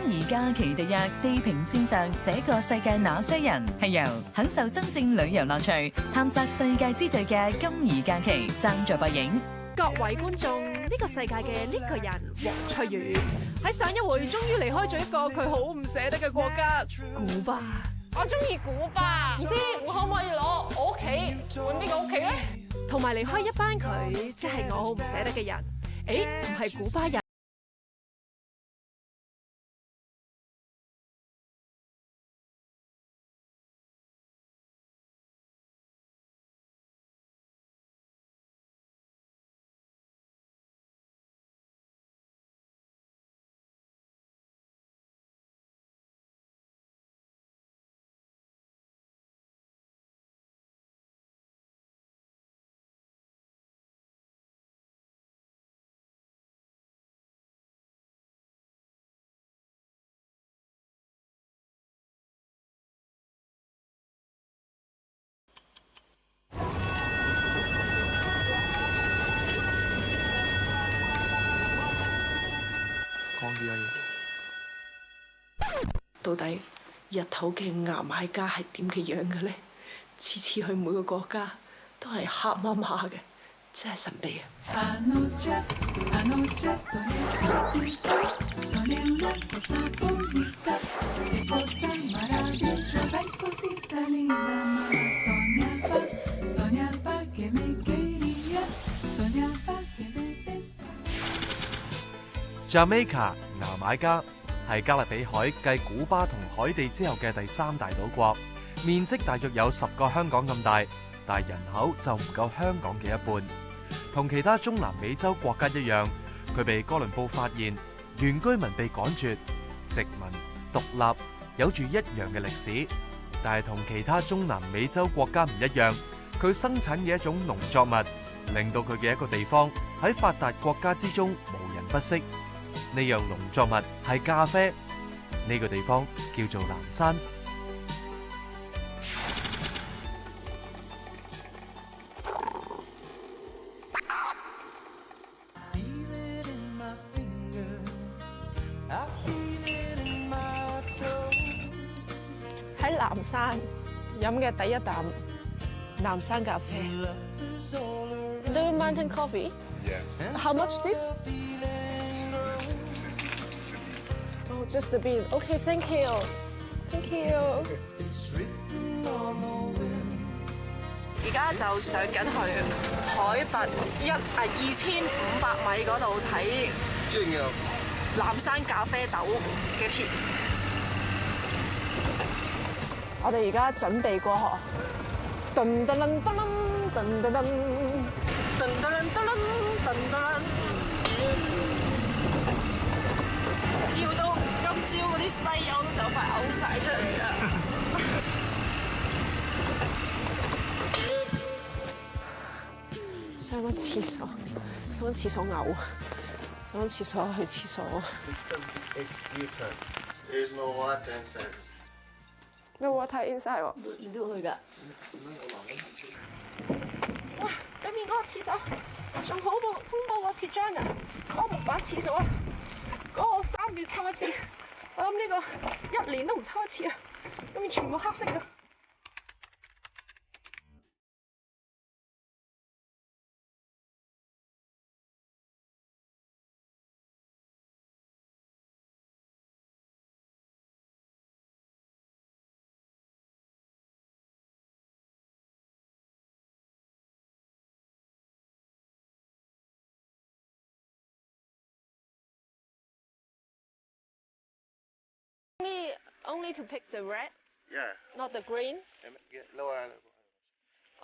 宜假期特約地平線上這個世界那些人，係由享受真正旅遊樂趣、探索世界之最嘅金宜假期贊助播映。各位觀眾，呢個世界嘅呢個人黃翠如喺上一回終於離開咗一個佢好唔捨得嘅國家古巴。我中意古巴，唔知我可唔可以攞我屋企換呢個屋企咧？同埋離開一班佢，即係我好唔捨得嘅人。誒，唔係古巴人。到底日頭嘅牙買加係點嘅樣嘅咧？次次去每個國家都係黑麻麻嘅，真係神秘啊！Jamaica 牙買加係加勒比海繼古巴同海地之後嘅第三大島國，面積大約有10個香港咁大，但係人口就唔夠香港嘅一半。同其他中南美洲國家一樣，佢被哥倫布發現，原居民被趕絕，殖民獨立，有住一樣嘅歷史。但係同其他中南美洲國家唔一樣，佢生產嘅一種農作物，令到佢嘅一個地方喺發達國家之中無人不識。呢樣農作物係咖啡，呢個地方叫做藍山。喺藍山飲嘅第一啖藍山咖啡。Do you mountain coffee? Yeah. How much this? Oh, just a bit. Okay, thank you. Thank you. 而家就上緊去海拔2500米嗰度睇藍山咖啡豆嘅田。我哋而家準備過河。噔噔噔噔噔噔噔噔噔噔噔噔。要到今朝嗰啲西柚都就快嘔晒出嚟啦！上緊廁所，上緊廁所嘔，上緊廁所去廁所。There's no water inside. No water inside 喎，你都要去㗎。哇！裏面嗰個廁所仲好過個鐵漿啊！嗰木板廁所啊！嗰個3月抽一次，我諗呢個1年都唔抽一次啊！裏面全部黑色嘅。Only to pick the red? Yeah. Not the green? Lower.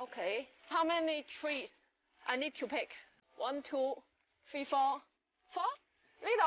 Okay. How many trees I need to pick? 1, 2, 3, 4. 4? 呢度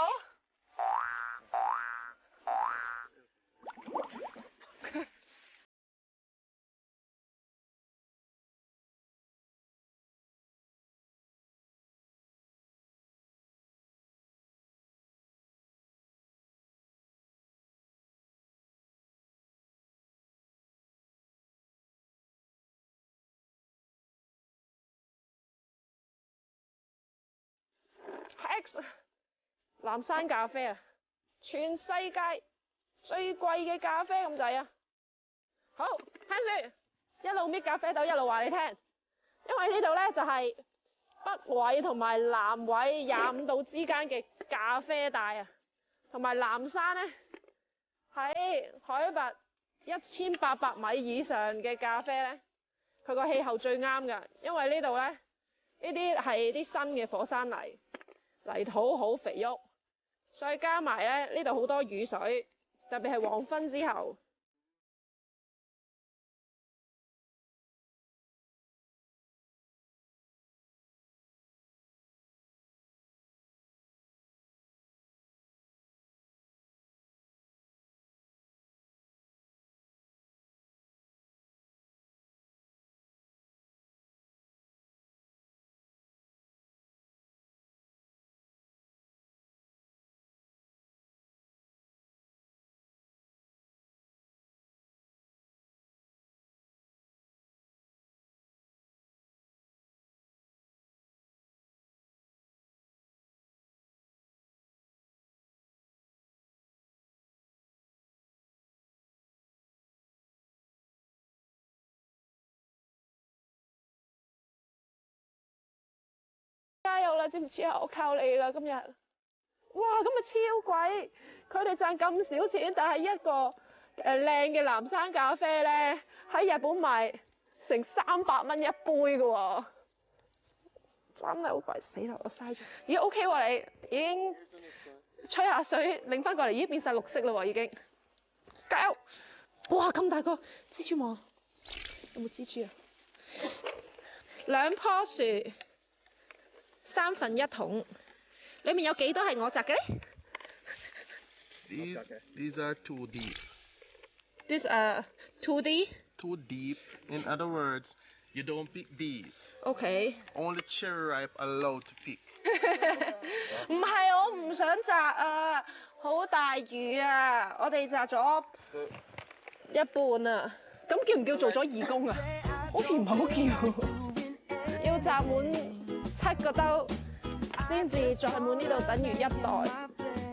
？X 藍山咖啡啊！全世界最貴嘅咖啡咁滯啊！好，聽書，一路搣咖啡豆一路話你聽，因為呢度咧就係北緯同埋南緯25度之間嘅咖啡帶啊，同埋南山咧喺海拔1800米以上嘅咖啡咧，佢個氣候最啱㗎，因為呢度咧呢啲係啲新嘅火山泥，泥土好肥沃，再加埋咧呢度好多雨水，特別係黃昏之後。加油啦，知唔知啊？我靠你啦，今日，哇，今日超貴，佢哋賺咁少錢，但係一個靚嘅藍山咖啡咧，喺日本賣成300蚊一杯㗎喎，真係好貴，死啦！我嘥咗，咦 OK 喎你，已經吹下水，擰翻過嚟，已經變晒綠色啦喎，已經，加油！哇，咁大個蜘蛛網，有冇蜘蛛啊？2棵樹。1/3桶，裏面有幾多係我摘嘅咧 These are too deep.？This too deep. Too deep. In other words, you don't pick these. OK。 Only cherry ripe allowed to pick. 唔係我唔想摘啊，好大雨啊，我哋摘咗一半啊，咁叫唔叫做咗義工啊？好似唔係好叫，要摘滿7個兜先至載滿呢度，等於1袋。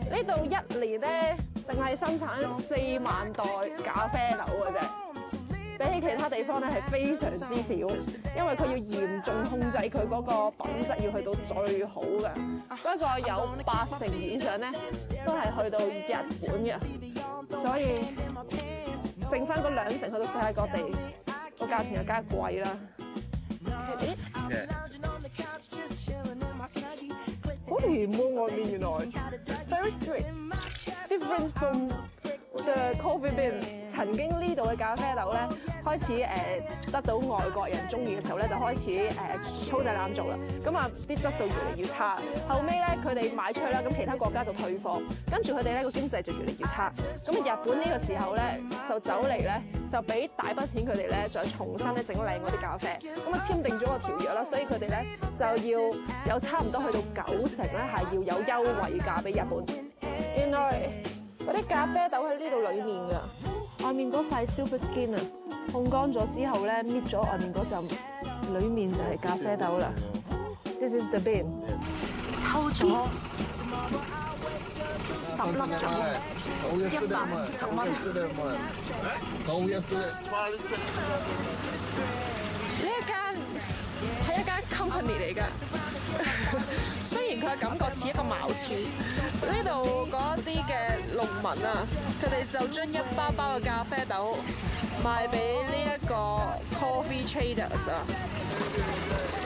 呢度1年咧，淨係生產4萬袋咖啡豆嘅啫，比起其他地方咧係非常之少，因為佢要嚴重控制佢嗰個品質，要去到最好嘅。不過有80%以上咧都係去到日本嘅，所以剩翻嗰2成去到世界各地，個價錢又加貴啦。好甜喎，外面原來 very strict，different from the coffee bean。曾經呢度嘅咖啡豆咧，開始得到外國人中意嘅時候咧，就開始粗製濫造啦。咁啊，啲質素越嚟越差。後尾咧，佢哋賣出去啦，咁其他國家就退貨，跟住佢哋咧個經濟就越嚟越差。咁日本呢個時候咧，就走嚟咧，就俾大筆錢佢哋咧，再重新咧整靚嗰啲咖啡。咁啊，簽訂咗個條約啦，所以佢哋咧就要有差唔多去到90%咧，係要有優惠價俾日本。原來嗰啲咖啡豆喺呢度裡面㗎，外面嗰塊 silver skin 啊，烘乾咗之後咧，搣咗外面嗰陣，裡面就係咖啡豆啦。This is the bean。偷咗10粒鐘，150蚊。呢一間係一間 company 嚟㗎，雖然佢嘅感覺似一個茅廁，呢度嗰啲嘅農民啊，佢哋就將一包包嘅咖啡豆賣俾呢一個 coffee traders 啊。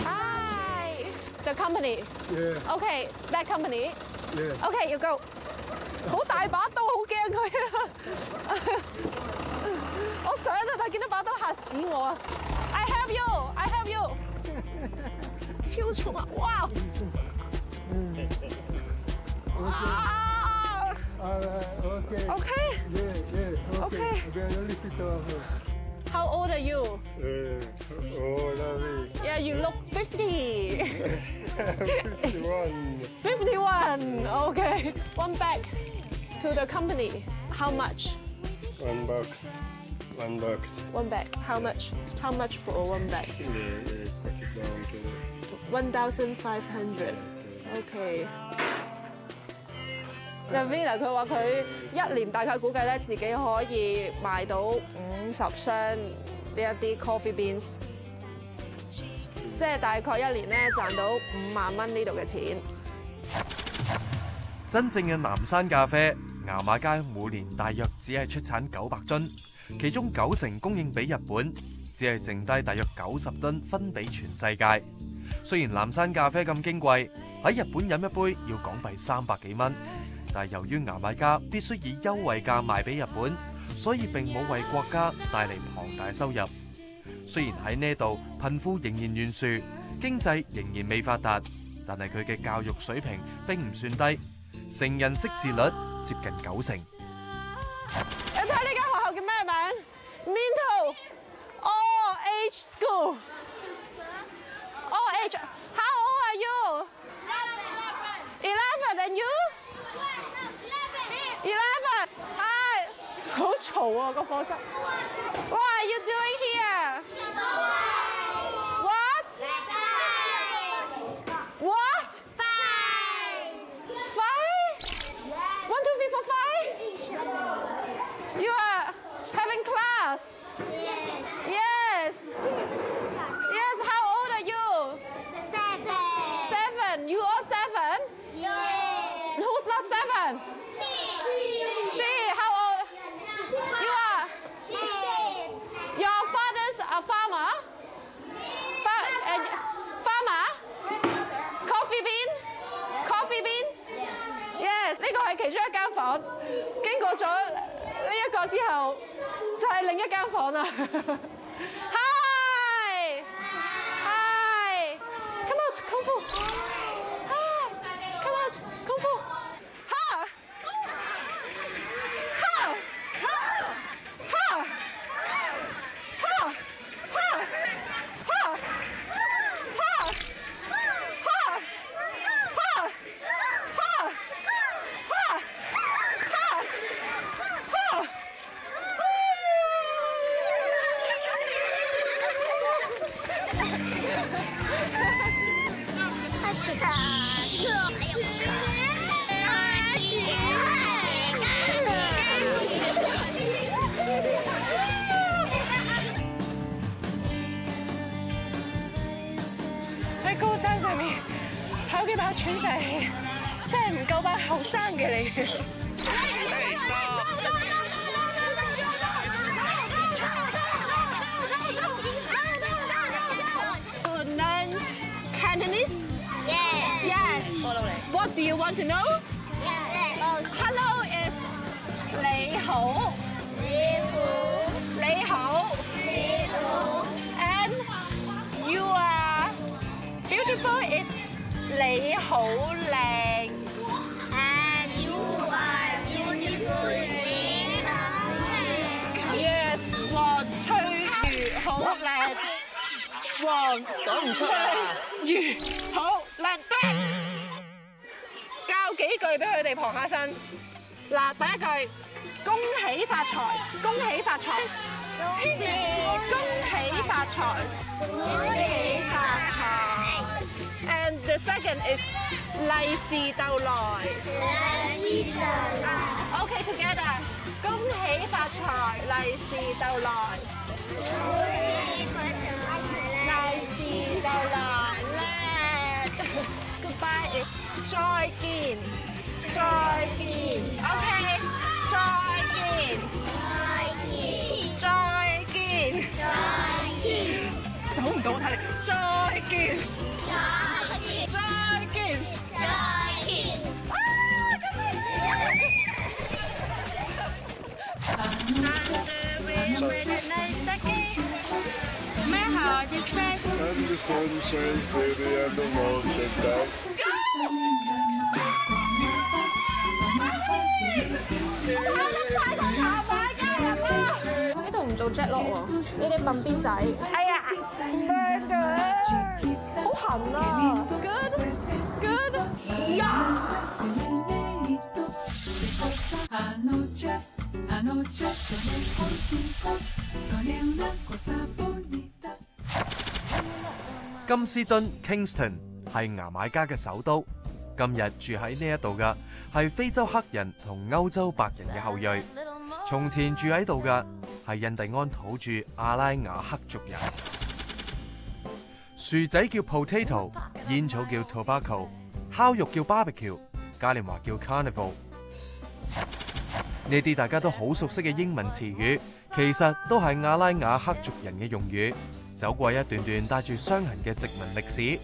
Hi, the company. Yeah. Okay, that company. Yeah. Okay, you go. 好大把刀，好驚佢啊！我想啊，但係見到把刀嚇死我啊！ I have you, I have you。超重啊！哇！啊 Okay. Okay. Yeah. Okay. Okay, lift it up. How old are you? Lovely. Yeah, you look 50. 51. 51. Okay. One bag to the company. How much? $1. $1. One bag. How much? How much for one bag? Yeah, cut it down to 1,500. Okay. Navina 佢話佢1年大概估計咧自己可以賣到50箱呢一啲 coffee beans， 即係大概1年咧賺到5萬蚊呢度嘅錢。真正嘅南山咖啡，牙買加每年大約只係出產900噸，其中90%供應俾日本，只係剩低大約90噸分俾全世界。雖然南山咖啡咁矜貴，喺日本飲一杯要港幣300幾蚊，但係由於牙買加必須以優惠價賣俾日本，所以並冇為國家帶嚟龐大收入。雖然喺呢度貧富仍然懸殊，經濟仍然未發達，但係佢嘅教育水平並唔算低，成人識字率接近90%。你睇呢間學校叫咩名 ？Minto All Age School。All Age。How old are you? 11 and you? 11。係。好嘈啊個課室。What are you doing here? What? What? Five? 1, 2, 3, 4, 5? You are having class? Yes. Yes, how old are you? 7. You all 7? Who's not 7? She. How old? You are? Your father's a farmer? Farmer? Coffee bean? Coffee bean? Yes， 呢個係其中一間房，經過咗呢一個之後，就係另一間房啦。Hi， Hi， come out， 功夫。Hi， come out， 功夫。Ha， Ha， Ha， Ha， Ha， 喺高山上面考幾把喘晒氣，真係唔夠班後生嘅你。Learn Cantonese? Yes. What do you want to know? Hello is 你好。你好。And you are beautiful is 你好靚。Yes， 黃翠如好靚。黃講唔出啊！如好靚，教幾句俾佢哋旁下身。嗱，第一句，恭喜發財，恭喜發財，恭喜發財，恭喜發財。And the second is 利是逗來。Okay, together， 恭喜發財，利是逗來。利是逗來咧。Goodbye is 再見，再見。OK， 再見，再見，走唔到睇你。再見，再見，And the sunshine city and the mountain top. 呢度唔做 jet lock 喎，呢啲笨邊仔。哎呀，好痕啊 ！Good， 呀！ 金斯敦 Kingston 係牙買加嘅首都，今日住喺呢一度嘅係非洲黑人同歐洲白人嘅後裔。從前住喺度嘅係印第安土著阿拉雅克族人。薯仔叫 potato， 煙草叫 tobacco， 烤肉叫 barbecue， 嘉年華叫 carnival。呢啲大家都好熟悉嘅英文詞語，其實都係阿拉雅克族人嘅用語。走過一段段帶住傷痕嘅殖民歷史，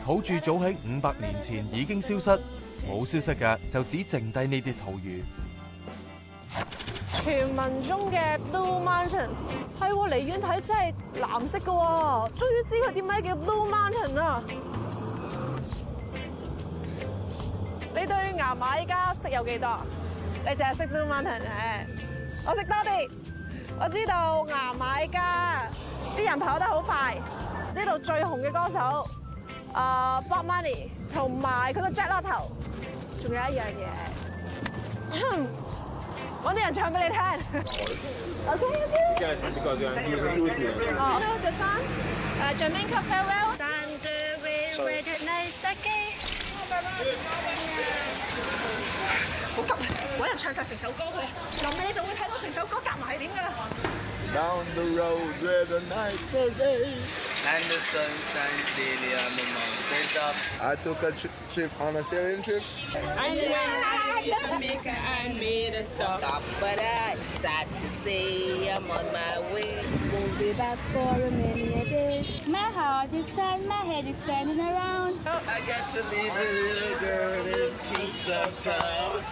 土著早喺500年前已經消失，冇消失嘅就只剩低呢啲土語。傳聞中嘅 Blue Mountain 係喎，離遠睇真係藍色嘅喎，終於知佢點解叫 Blue Mountain 啦！你對牙買加識有幾多？你淨係識 Blue Mountain 誒？我識多啲，我知道牙買加啲人跑得好快，呢度最紅嘅歌手Bob Marley 同埋佢個 Jack 甩頭，仲有一樣嘢。揾啲人唱俾你聽。OK。Oh, no, the song. Jamaica Farewell. 好急啊！揾人唱晒成首歌佢，臨尾你就會睇到成首歌夾埋係點㗎啦。Down the road where the nights are gay and the sun shines daily on the mountain top. I took a trip on a sailing trip. And Jamaica, I made a stop, but it's sad to say I'm on my way. Won't be back for a many a day. My heart is sad, my head is turning around. I got to leave a little girl in Kingston town.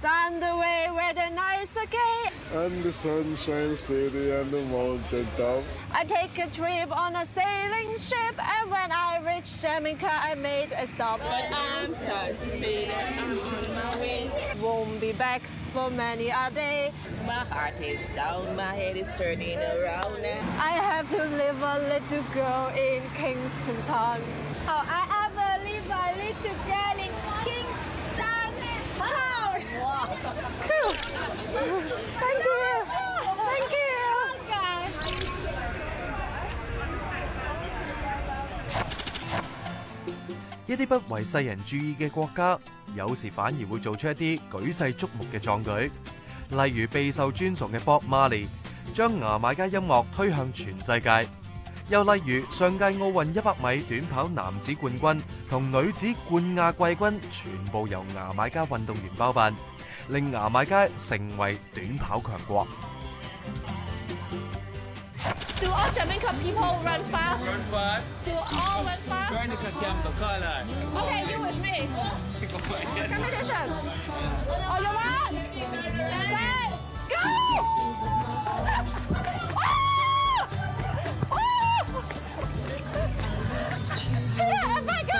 Down the way where the nights are gay. And the sunshine city and the mountain top. I take a trip on a sailing ship, and when I reach Jamaica, I made a stop. But I'm sad to say that I'm on my way. Won't be back for many a day. My heart is down, my head is turning around now. I have to leave a little girl in Kingston town. Oh, I ever leave a little girl in Kingston town. Cool. Thank you. Thank you. Okay. 一啲不為世人注意嘅國家，有時反而會做出一啲舉世矚目嘅壯舉。例如備受尊崇嘅 Bob Marley，將牙買加音樂推向全世界。又例如上屆奧運100米短跑男子冠軍同女子冠亞季軍，全部由牙買加運動員包辦，令牙買加成為短跑強國。Do all Jamaica people run fast? Run fast. Do all run fast? Veronica Campbell, call her. Okay, you with me. Competition. On your one, set, go! Yeah, my God!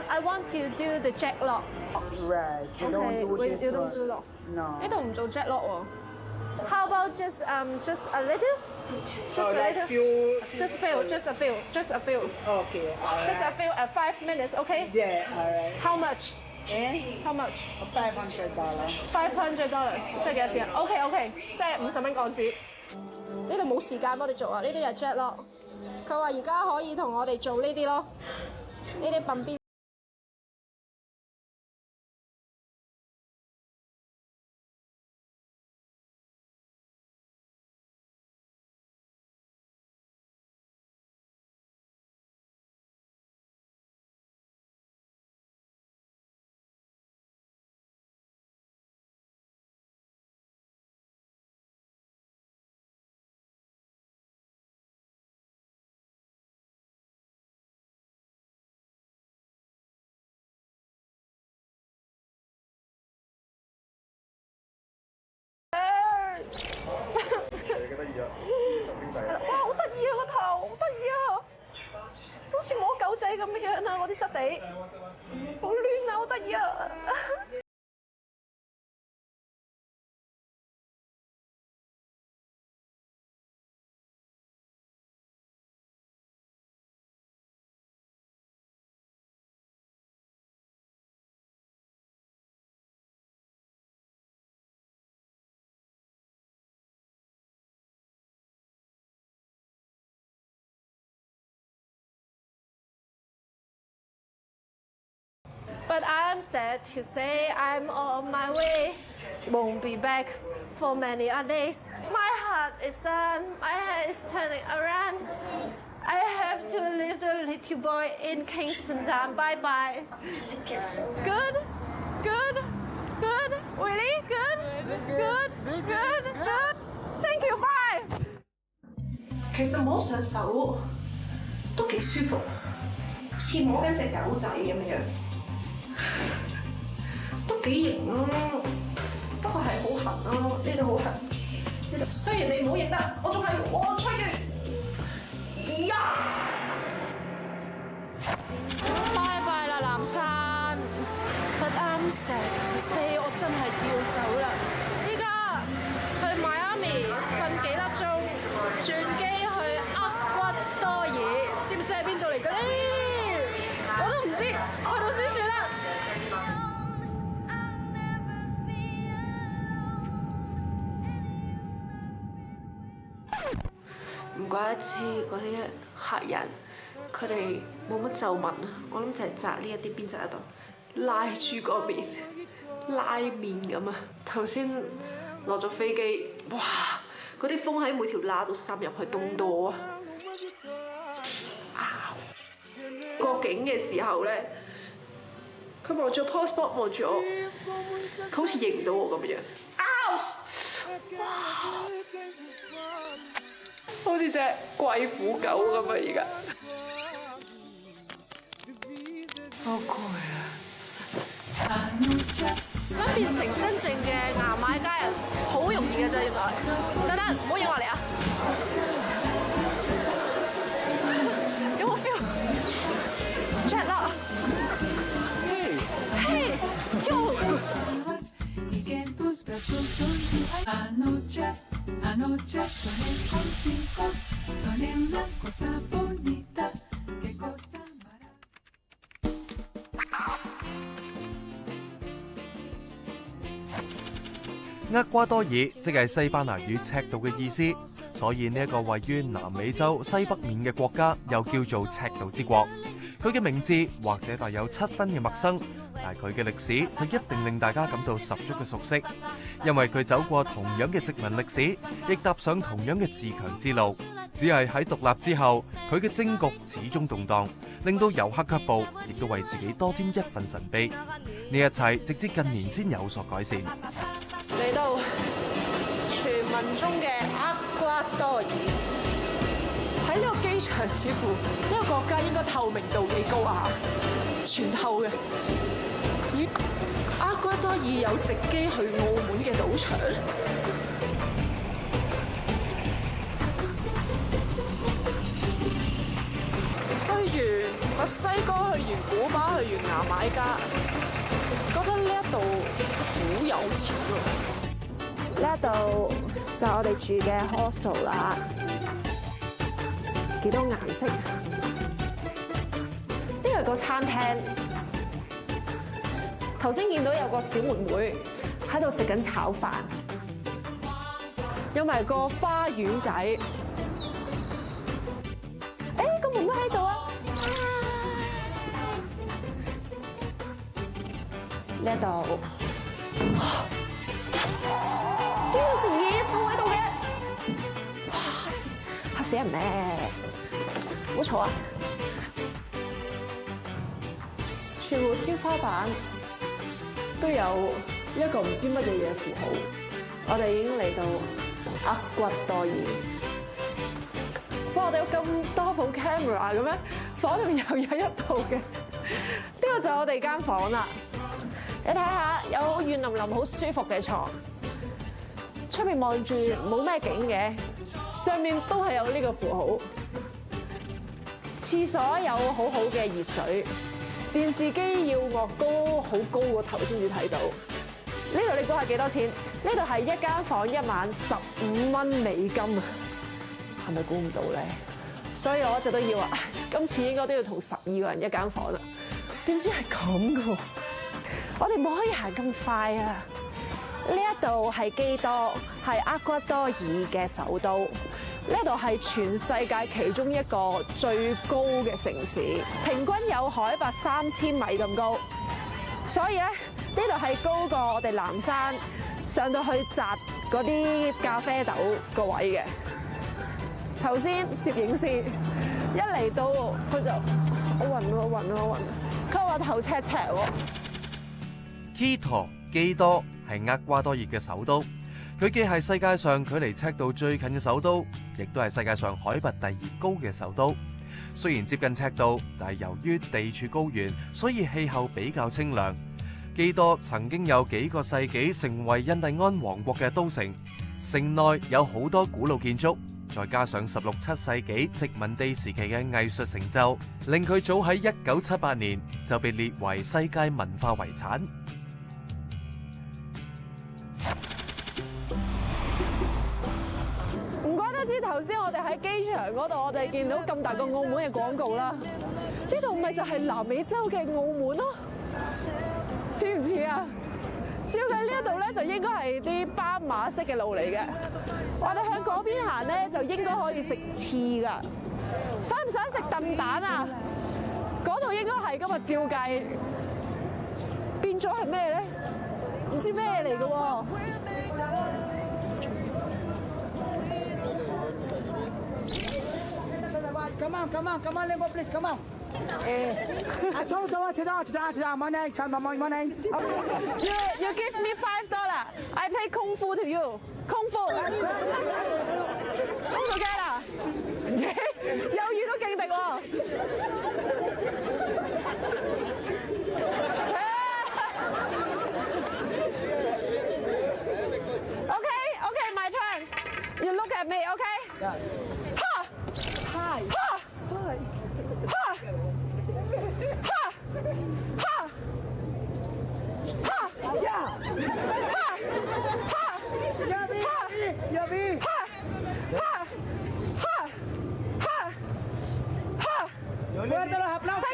I want to do the jack lock. Right. You don't do this one. No. 呢度唔做 jack lock 喎。How about just a little? Just a little. Just a few. Okay. Just a few at 5 minutes, okay? Yeah. All right. How much? And How much? $500. $500，即係幾多錢啊？OK，即係50蚊港紙。呢度冇時間幫我哋做啊，呢啲係 jack lock。佢話而家可以同我哋做呢啲咯，呢啲笨邊。你，好亂啊，好得意啊！But I'm sad to say I'm on my way. Won't be back for many a days. My heart is done, my head is turning around. I have to leave the little boy in Kingston Town. Bye bye. Good, good, good. Really good, good, good, good. Thank you. Bye. 其實摸上手都幾舒服，似摸緊隻狗仔咁樣。都幾型咯，不過係好痕咯，呢度好痕。呢度雖然你唔好認得，我仲係我出於呀！拜拜啦，南山。But I'm sad to say，我真係要走啦。依家去邁阿密瞓幾粒鐘，轉機去厄瓜多爾，知唔知喺邊度嚟嘅咧？我都唔知，去到先算啦。唔怪得知嗰啲客人佢哋冇乜皺紋啊，我諗就係紮呢一啲邊紮喺度，拉住個面，拉面咁啊！頭先落咗飛機，哇！嗰啲風喺每條罅度滲入去凍到我啊！過境嘅時候咧，佢望住 passport 望住我，佢好似認唔到我咁樣。哇！好似隻貴婦狗咁啊！而家好攰啊！想變成真正嘅牙買加人，好容易嘅啫，原來。等等，唔好影落嚟啊！有冇 feel？ Jet 啦！嘿，喲！ Anoche soñé contigo, soñé una cosa bonita, qué cosa maravillosa. 厄瓜多爾即係西班牙語赤道嘅意思，所以呢一個位於南美洲西北面嘅國家又叫做赤道之國。佢嘅名字或者帶有7分嘅陌生，但係佢嘅歷史就一定令大家感到十足嘅熟悉，因為佢走過同樣嘅殖民歷史，亦踏上同樣嘅自強之路。只係喺獨立之後，佢嘅政局始終動盪，令到遊客卻步，亦都為自己多添一份神秘。呢一切直至近年先有所改善。嚟到傳聞中嘅厄瓜多爾，喺呢個機場似乎呢個國家應該透明度幾高啊，全透嘅。咦，厄瓜多爾有直機去澳門嘅賭場？去完墨西哥，去完古巴，去完牙買加，覺得呢一度好有錢喎。呢一度就我哋住嘅 hostel 啦，幾多顏色？呢個係個餐廳。頭先見到有個小妹妹喺度食緊炒飯，有埋個花園仔。誒，個妹妹喺度啊！呢度。點解有隻野獸喺度嘅？哇！嚇死人咩？唔好嘈啊！全部天花板都有一個唔知乜嘢嘢符號。我哋已經嚟到厄瓜多爾。哇！我哋有咁多部 camera 嘅咩？房裏面又有一部嘅。呢個就係我哋間房啦。你睇下，有軟腍腍好舒服嘅床。出面望住冇咩景嘅，上面都係有呢個符號。廁所有好好嘅熱水，電視機要樂高好高個頭先至睇到。呢度你估下幾多錢？呢度係一間房一晚15蚊美金啊！係咪估唔到咧？所以我一直都要話，今次應該都要同12個人一間房啦。點知係咁噶？我哋冇可以行咁快啊！呢一度係基多，係厄瓜多爾嘅首都。呢度係全世界其中一個最高嘅城市，平均有海拔3000米咁高。所以咧，呢度係高過我哋南山上到去摘嗰啲咖啡豆個位嘅。頭先攝影師一嚟到，佢就我暈，佢話頭赤喎。Quito 基多係厄瓜多爾嘅首都，佢既係世界上距離赤道最近嘅首都，亦都係世界上海拔第2高嘅首都。雖然接近赤道，但係由於地處高原，所以氣候比較清涼。基多曾經有幾個世紀成為印第安王國嘅都城，城內有好多古老建築，再加上16、17世紀殖民地時期嘅藝術成就，令佢早喺1978年就被列為世界文化遺產。唔怪得知頭先我哋喺機場嗰度，我哋見到咁大個澳門嘅廣告啦。呢度咪就係南美洲嘅澳門咯，似唔似啊？照計呢一度咧就應該係啲斑馬式嘅路嚟嘅。我哋向嗰邊行咧就應該可以食翅噶。想唔想食燉蛋啊？嗰度應該係今日照計變咗係咩咧？唔知咩嚟嘅喎。Come on, let's go, please, come on. You give me $5. I pay kung fu to you. Kung fu. 咁就驚啦，有遇到勁敵喎。Okay, my turn. You look at me, okay? Ha! Hi. Ha! Hi. Ha! Ha! Ha! Ha! Yeah. Ha! Ha! Yabi. Ha! Ha! Ha! Ha! Ha! Fuerte los aplausos.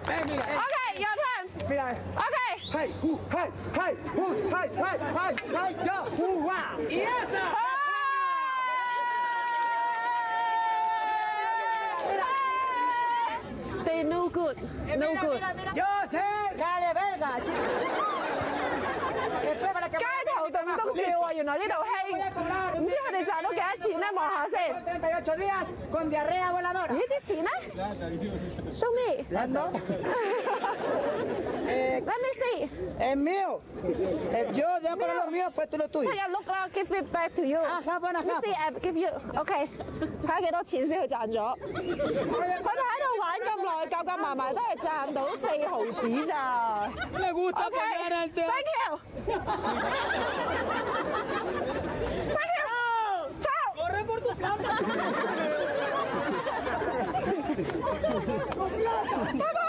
Thank you! Okay, your turn. Mira. Okay. Hey, ya, wa. Yes. They no good. No good. Yo sé. Dale, verga. 街頭棟篤笑啊！原來呢度興，唔知佢哋賺到幾多錢咧？望下先。咦？啲錢咧 ？Show me. Let me see. Es mío. Yo ya para lo mío, pues tú lo tuyo. Take a look 啦 ，give it back to you. You see, give you. OK， 睇下幾多錢先佢賺咗。佢哋喺度玩咁耐，夾夾埋埋都係賺到4毫子咋。OK，thank you。Thank you. Ciao. Corre por tu casa. Bye bye。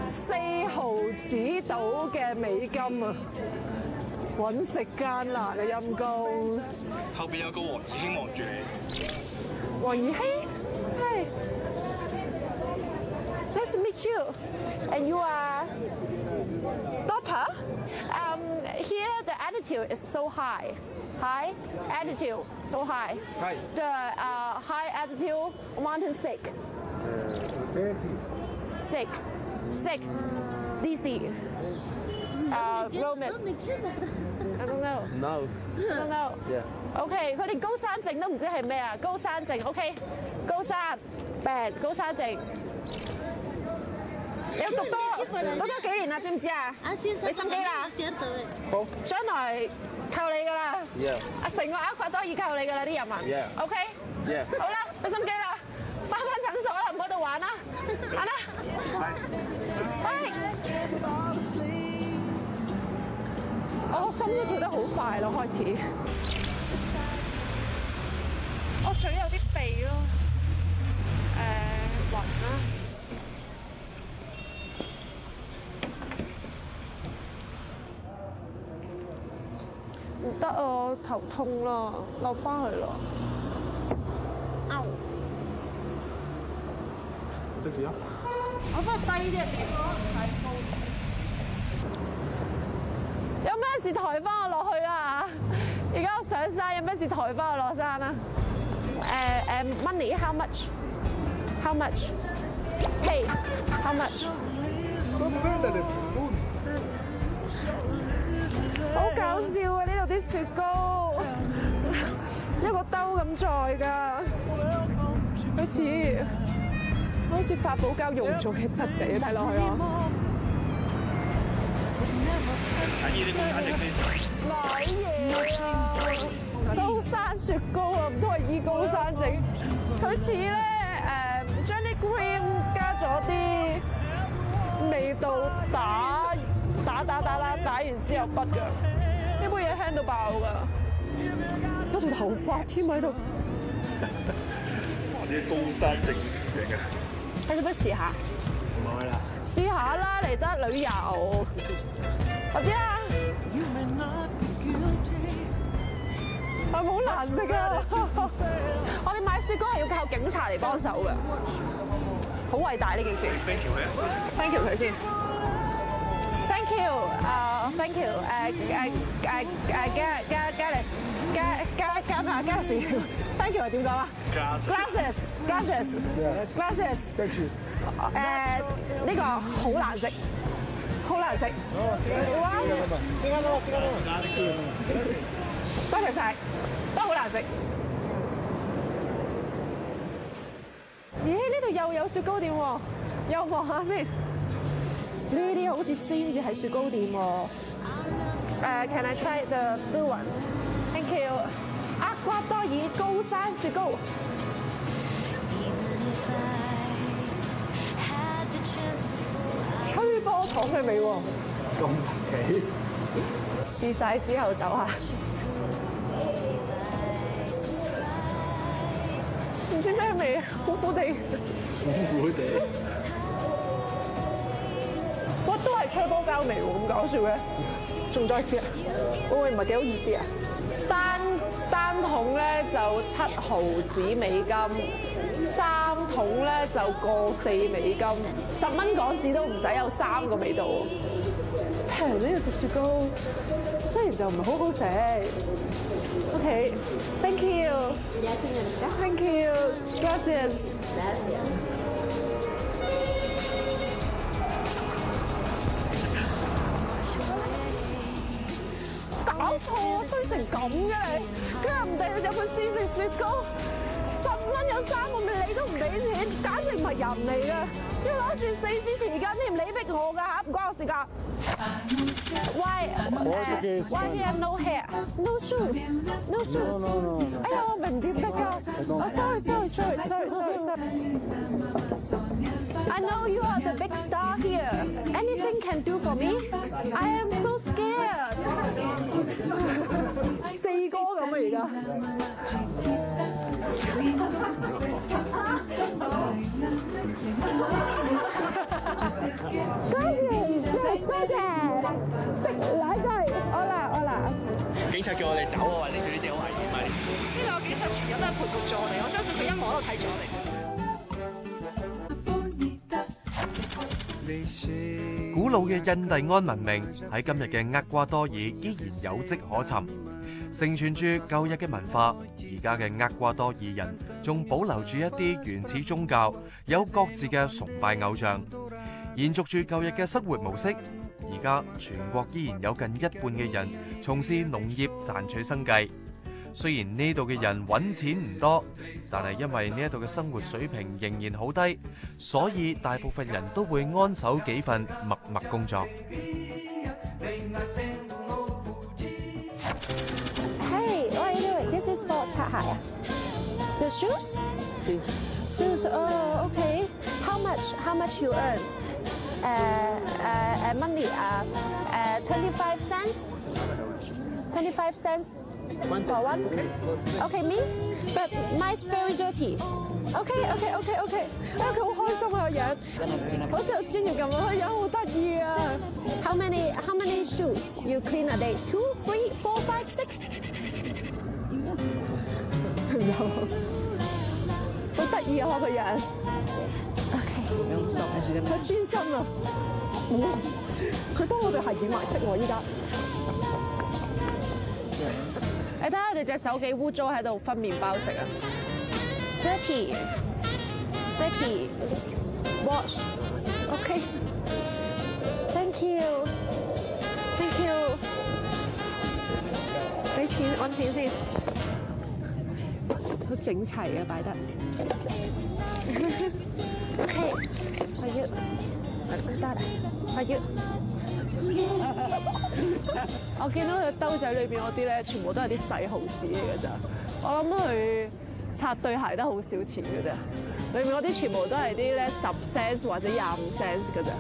4毫子到嘅美金啊！揾食艱難啊，陰公。後邊有個黃義興望住你。黃義興 ，Hey, nice to meet you. And you are daughter? Here the altitude is so high. High altitude, so high. High. The high altitude mountain sick. Sick. DC. Roman. I don't know. No. Don't know. Yeah. OK， 佢連高山症都唔知係咩啊？高山症 OK， 高山病高山症。有讀多讀咗幾年啦，知唔知啊？俾心機啦。好。將來靠你㗎啦。 Yeah. 成個厄瓜多爾靠你㗎啦，啲人民。Yeah. OK。 Yeah. 好啦，俾心機啦，翻診所啦，唔好喺度玩啦，玩啦。喂。我心都跳得好快咯，開始。我嘴有啲鼻咯，暈啦。唔得啊，我頭痛啦，落翻去啦。的士啊！我翻去低啲嘅地方，太高。有咩事抬翻我落去啊？而家我上山，有咩事抬翻我落山啊？Money how much? How much? Hey, how much? 好搞笑啊！呢度啲雪糕一個兜咁載㗎，好似發泡膠溶咗嘅質地，睇落去啊！睇呢啲公仔整買嘢啊！高山雪糕啊，唔通係依高山整？佢似咧將啲 cream 加咗啲味道打完之後筆㗎，呢杯嘢輕到爆㗎，有條頭髮添喺度。似高山植物嚟嘅。你做咩試下？唔係啦。試下啦，嚟得旅遊。或者啊，係咪好難食啊？我哋買雪糕係要靠警察嚟幫手嘅，好偉大呢件事。Thank you 佢啊 ！Thank you 佢先。Thank you， Thank you， Galaxy，Thank you 係點講啊 ？Glasses，跟住呢個好難食，好難食。多謝晒，都好難食。咦？呢度又有雪糕店喎，又望下先。呢啲好似先至係雪糕店喎。Can I try the blue one? Thank you。厄瓜多爾高山雪糕。吹波糖嘅味喎。咁神奇！試晒之後走下。唔知咩味啊，苦苦地。苦苦地。哇，都係吹波膠味喎，咁搞笑嘅。仲再試啊？喂，唔係幾好意思啊？單桶咧就7毫子美金，3桶咧就個4美金，10蚊港紙都唔使有3個味道。平呢度食雪糕，雖然就唔係好好食。OK，thank you，thank you，gracias。搞錯啊！衰成咁嘅你，跟住唔地入去試食雪糕，10蚊有3個味你都唔俾錢，簡直唔係人嚟㗎！仲攞住4支匙羹添，你逼我㗎嚇，唔關我事㗎。Why you have no hair, no shoes, no shoes？ 哎呀，我明點得㗎。Oh sorry。I know you are the big star here. Anything can do for me. I am so scared. 4哥咁啊而家。警察叫我哋走啊！話呢度啲嘢好危險啊！呢兩個警察全日都係陪伴住我哋，我相信佢一路喺度睇住我哋。古老嘅印第安文明喺今日嘅厄瓜多爾依然有跡可尋，承傳住舊日嘅文化。而家嘅厄瓜多爾人仲保留住一啲原始宗教，有各自嘅崇拜偶像，延續住舊日嘅生活模式。而家全國依然有近1半嘅人從事農業賺取生計。雖然呢度嘅人揾錢唔多，但係因為呢一度嘅生活水平仍然好低，所以大部分人都會安守幾份默默工作。Hey, what are you doing? This is for 擦鞋啊。The shoes? Shoes. Oh, okay. How much you earn? Money. 25 cents. 25 cents for one. Okay, me. But mine's very dirty. Okay. 佢好開心啊個樣，好似好專業咁啊，個樣好得意啊。How many shoes you clean a day? 2, 3, 4, 5, 6. 好得意啊個樣。OK， 好專心啊！哇，佢幫我哋係染埋色喎依家。你睇下我哋隻手幾污糟喺度分麵包食啊 ！Dirty, wash. OK. Thank you. 俾錢揾錢先，好整齊啊擺得。OK， 我要。我見到佢兜仔裏邊嗰啲咧，全部都係啲細毫子嚟㗎咋。我諗佢擦對鞋得好少錢㗎咋。裏面嗰啲全部都係啲咧10 cents 或者25 cents 㗎咋。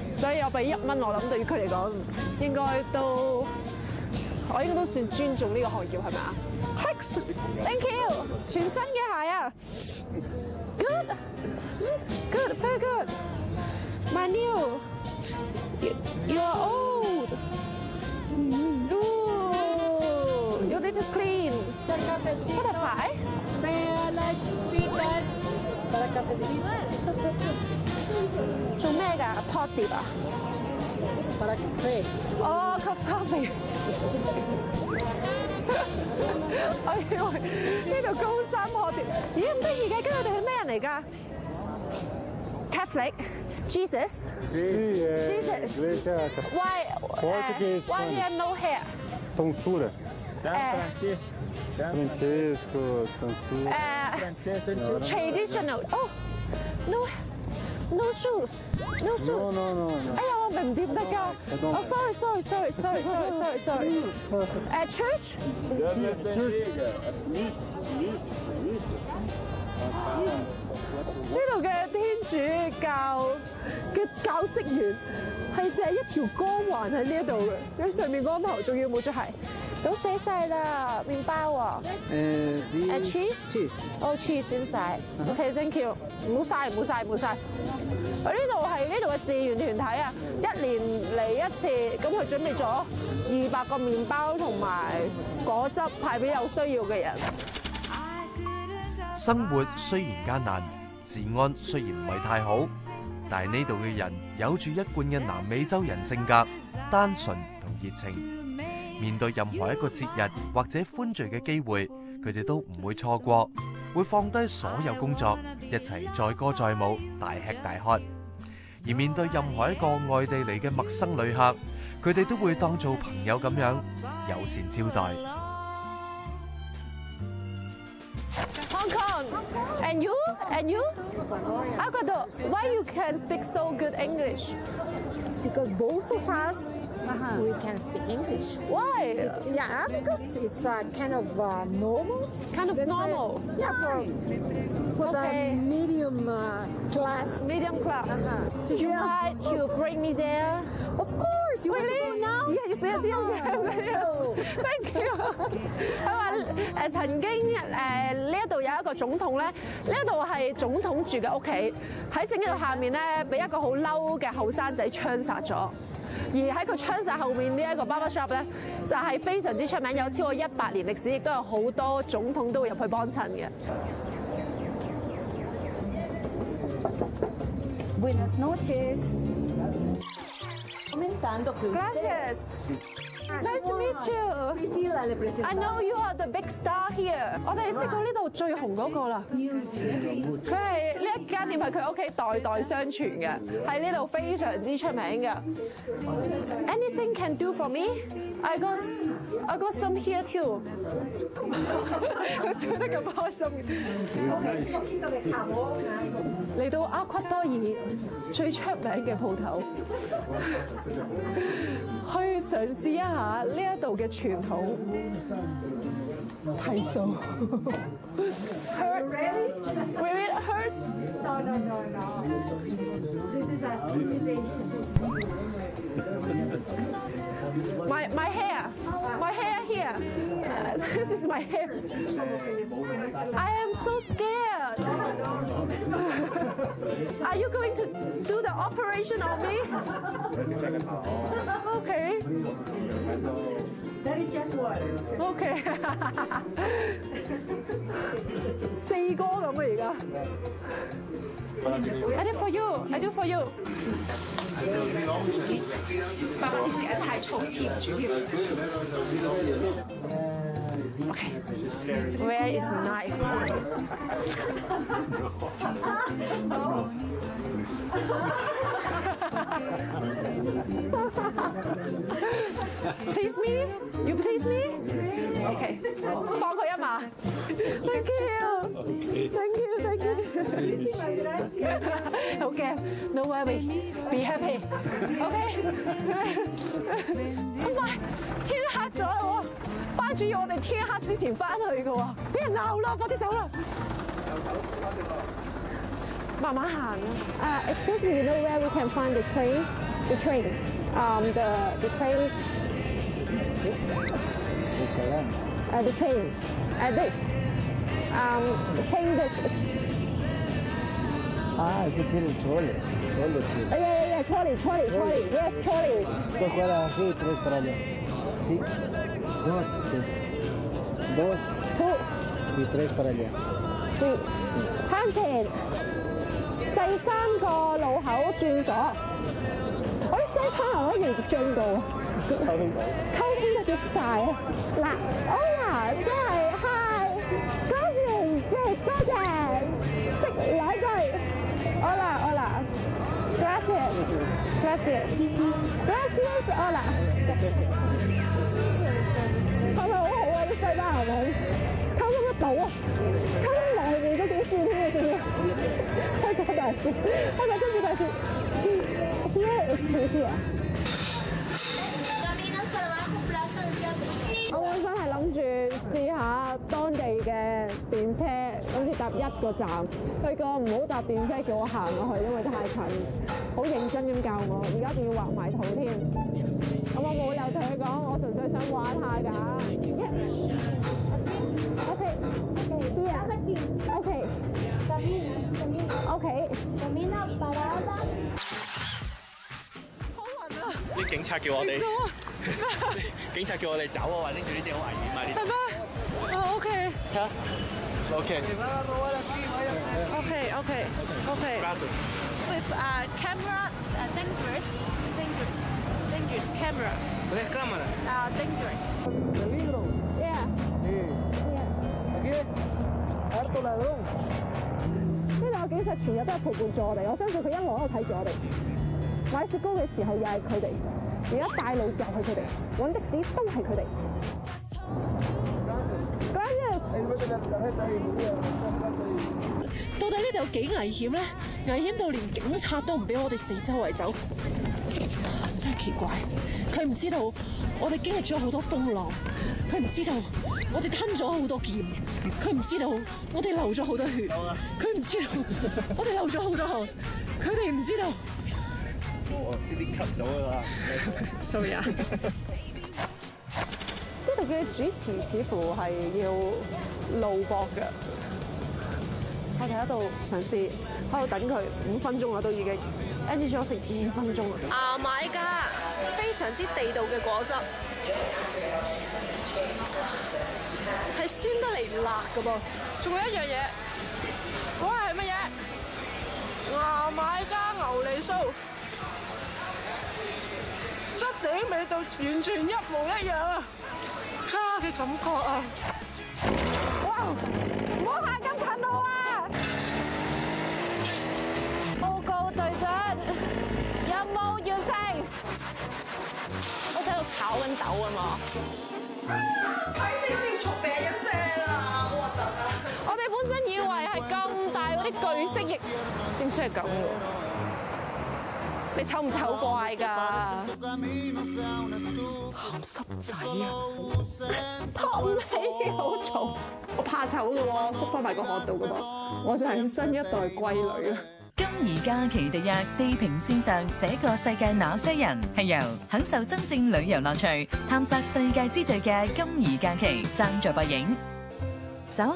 所以我俾1蚊，我諗對於佢嚟講，應該都算尊重呢個行業係咪啊 ？Thank you， 全新嘅鞋啊 ，good， very good， my new。You are old. You need to clean. Butterfly? Like 做咩㗎 ？pot 碟啊？哦 coffee。我以為呢度高山 pot 碟，咦咁得意嘅，跟住佢哋係咩人嚟㗎 ？Catholic。Jesus? Jesus. Why he have no hair? Tonsura. Francisco, tonsura. Traditional. Oh, no shoes. No shoes. No. 哎呀，我明唔掂得㗎。Oh, sorry. Church? Miss. 呢度嘅天主教嘅教職員係淨係一條光環喺呢一度嘅，喺上面嗰頭仲要冇着鞋，都死晒啦，麵包啊。cheese。Oh, cheese inside. OK, thank you。唔好晒。我呢度係呢度嘅志願團體啊，1年嚟一次，咁佢準備咗200個麵包同埋果汁派俾有需要嘅人。生活雖然艱難，治安雖然唔係太好，但係呢度嘅人有住一貫嘅南美洲人性格，單純同熱情。面對任何一個節日或者歡聚嘅機會，佢哋都唔會錯過，會放低所有工作，一齊載歌載舞，大吃大喝。而面對任何一個外地嚟嘅陌生旅客，佢哋都會當做朋友咁樣友善招待。Hong Kong, and you? Aguado, why you can speak so good English? Because both of us, we can speak English. Why? Yeah, because it's kind of normal. Kind of normal? Yeah, for Okay. the medium class. Medium class. Did you try to bring me there? Of course, you want to go now? Yes. Thank you. 佢話曾經呢一度有一個總統咧，呢一度係總統住嘅屋企，喺正呢度下面咧，俾一個好嬲嘅後生仔槍殺咗。而喺佢槍殺後面呢一個 barber shop 咧，就係非常之出名，有超過100年歷史，亦都有好多總統都會入去幫襯嘅。Buenas noches. tanto que Gracias. Nice to meet you. I know you are the big star here. 我哋識到呢度最紅嗰個啦。佢係呢一間店係佢屋企代代相傳嘅，喺呢度非常之出名嘅。Anything can do for me? I got some here too. 佢笑得咁開心。嚟到阿夸多爾最出名嘅鋪頭，去嘗試一下呢一度嘅傳統剃鬚。Hurt? Will it hurt? No. This is a simulation. My hair here. This is my hair. I am so scared. Are you going to do the operation on me? Okay. That is just water. Okay. 四哥咁啊而家。I do for you. I do for you. 爸爸條頸太粗，黐唔住添。Okay. Where is the knife? Please me? You please me? Okay. 幫佢一馬。Thank you.好驚 ，No worry. Be happy. Okay. 咁快，天黑咗啦喎！班主要我哋天黑之前翻去嘅喎，俾人鬧啦，快啲走啦！慢慢行啊。Excuse me, you know where we can find the train? The train. The train. The train. This. The train this. Ese tiene chole. Yeah, trolley. Yes, trolley. Dos para aquí, tres para allá. Sí. Dos. Y tres para allá. 向前，第三個路口轉左。我啲西餐可以進到啊！溝通得幾晒啊！嗱，Hola，即係 Hi，Gracias，即係多謝，識兩句。Hola，Gracias，Hola。係咪好好啊？啲西班牙文溝通得到啊！溝通落去面都幾算添啊！仲要開咗大笑，跟住大笑。Here is Turkey。我本身係諗住試下當地嘅電車，諗住搭一個站。佢個唔好搭電車，叫我行落去，因為太近。好認真咁教我，而家仲要畫埋圖添。咁我冇理由同佢講，我純粹想玩下㗎。Okay. Camina parada. 啲警察叫我哋，警察叫我哋走啊！話拎住呢啲好危險啊！呢啲。係咩？哦 ，OK。睇下。OK。Okay. Glasses. With camera, dangerous camera. ¿Tres cámaras? Dangerous. Peligro. Yeah. Aquí harto ladrón. 呢兩個警察全日都係陪伴住我哋，我相信佢一路喺度睇住我哋。買雪糕嘅時候又係佢哋，而家帶路又係佢哋，揾的士都係佢哋。到底呢度有幾危險咧？危險到連警察都唔俾我哋四周圍走，真係奇怪。佢唔知道我哋經歷咗好多風浪，佢唔知道我哋吞咗好多劍，佢唔知道我哋流咗好多血，佢唔知道我哋流咗好多汗，佢哋唔知道。呢啲吸到啦。Sorry 啊。呢度嘅主持似乎係要路駁嘅，我哋喺度嘗試喺度等佢5分鐘啦，都已經 ending 咗成5分鐘啦。牙買加非常之地道嘅果汁，係酸得嚟辣嘅噃。仲有一樣嘢，嗰個係乜嘢？牙買加牛脷酥。地味道完全一模一樣啊！家嘅感覺啊！哇！唔好行咁近我啊！報告隊長，任務完成。好似喺度炒緊豆啊嘛！睇你條蟲病一聲啊！好核突啊！我哋本身以為係咁大嗰啲巨蜥蜴，點知係咁喎？你醜唔醜怪㗎？鹹濕仔啊！托尾好重，我怕醜嘅喎，縮翻埋個殼度嘅噃，我就係新一代龜女啊！金怡假期特約地平線上這個世界那些人係由享受真正旅遊樂趣、探索世界之最嘅金怡假期贊助播映。稍後